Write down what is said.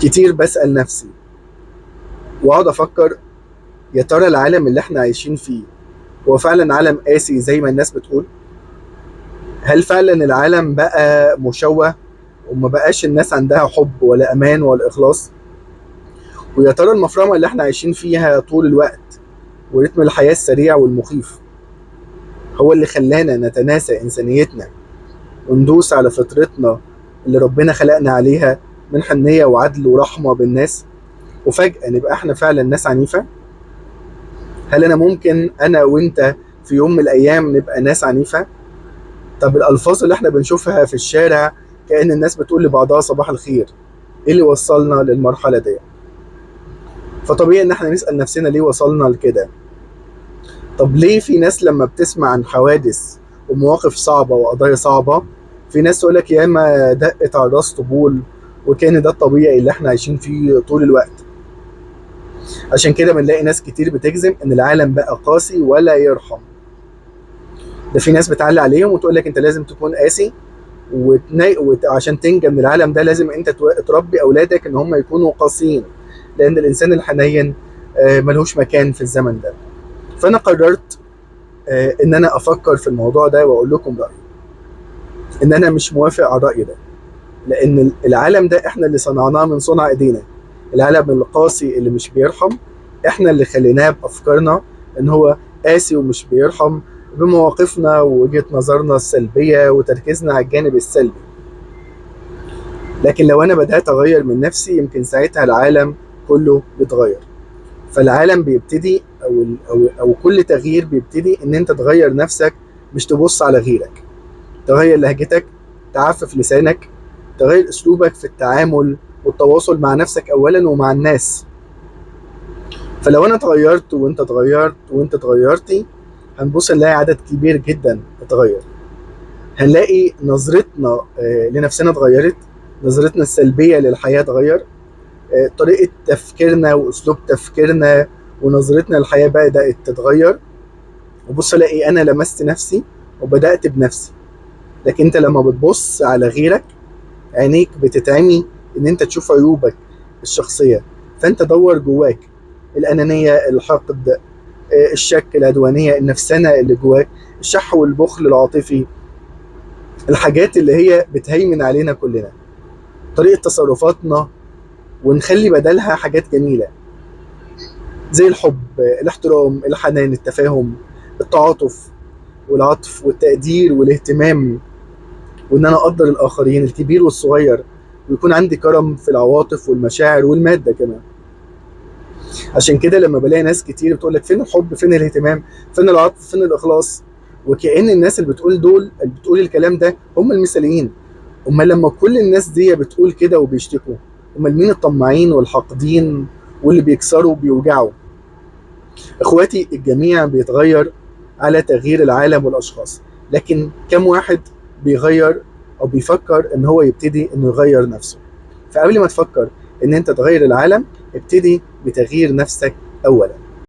كتير بسأل نفسي واقعد افكر، يا ترى العالم اللي احنا عايشين فيه هو فعلا عالم قاسي زي ما الناس بتقول؟ هل فعلا العالم بقى مشوه وما بقاش الناس عندها حب ولا امان ولا اخلاص؟ ويا ترى المفرمة اللي احنا عايشين فيها طول الوقت ورتم الحياة السريع والمخيف هو اللي خلانا نتناسى انسانيتنا وندوس على فطرتنا اللي ربنا خلقنا عليها من حنية وعدل ورحمة بالناس، وفجأة نبقى احنا فعلا ناس عنيفة؟ هل انا ممكن انا وانت في يوم من الايام نبقى ناس عنيفة؟ طب الالفاظ اللي احنا بنشوفها في الشارع كأن الناس بتقول لبعضها صباح الخير، ايه اللي وصلنا للمرحلة دي؟ فطبيعي ان احنا نسأل نفسنا ليه وصلنا لكده. طب ليه في ناس لما بتسمع عن حوادث ومواقف صعبة وقضايا صعبة، في ناس تقولك ياما دقت على الراس طبول وكان ده الطبيعي اللي احنا عايشين فيه طول الوقت؟ عشان كده بنلاقي ناس كتير بتجزم ان العالم بقى قاسي ولا يرحم. ده في ناس بتعلي عليهم وتقولك انت لازم تكون قاسي عشان تنجى من العالم ده لازم انت تربي اولادك ان هم يكونوا قاسيين، لان الانسان الحنين ملهوش مكان في الزمن ده. فانا قررت ان انا افكر في الموضوع ده واقول لكم رايي، ان انا مش موافق على الراي ده، لان العالم ده احنا اللي صنعناه من صنع ايدينا. العالم القاسي اللي مش بيرحم احنا اللي خليناه بافكارنا ان هو قاسي ومش بيرحم، بمواقفنا ووجهة نظرنا السلبية وتركيزنا على الجانب السلبي. لكن لو انا بدأت اغير من نفسي يمكن ساعتها العالم كله بيتغير. فالعالم بيبتدي او كل تغيير بيبتدي ان انت تغير نفسك، مش تبص على غيرك. تغير لهجتك، تعفف لسانك، تغير اسلوبك في التعامل والتواصل مع نفسك اولا ومع الناس. فلو انا اتغيرت وانت اتغيرت وانت اتغيرتي، هنبص نلاقي عدد كبير جدا اتغير. هنلاقي نظرتنا لنفسنا اتغيرت، نظرتنا السلبية للحياة اتغير، طريقة تفكيرنا واسلوب تفكيرنا ونظرتنا للحياة بدأت تتغير. وبص الاقي انا لمست نفسي وبدأت بنفسي. لكن انت لما بتبص على غيرك عينيك بتتعمي ان انت تشوف عيوبك الشخصية، فانت دور جواك الأنانية، الحقد، الشك، العدوانية، النفسنة اللي جواك، الشح والبخل العاطفي، الحاجات اللي هي بتهيمن علينا كلنا، طريقة تصرفاتنا، ونخلي بدلها حاجات جميلة زي الحب، الاحترام، الحنان، التفاهم، التعاطف والعطف والتقدير والاهتمام، وان انا اقدر الاخرين الكبير والصغير، ويكون عندي كرم في العواطف والمشاعر والمادة كمان. عشان كده لما بلاقي ناس كتير بتقول لك فين الحب، فين الاهتمام، فين العطف، فين الاخلاص، وكأن الناس اللي بتقول الكلام ده هم المثاليين. امال لما كل الناس دي بتقول كده وبيشتكوا، امال مين الطماعين والحاقدين واللي بيكسروا وبيوجعوا؟ اخواتي، الجميع بيتغير على تغيير العالم والاشخاص، لكن كم واحد بيغير او بيفكر ان هو يبتدي انه يغير نفسه؟ فقبل ما تفكر ان انت تغير العالم، ابتدي بتغيير نفسك اولا.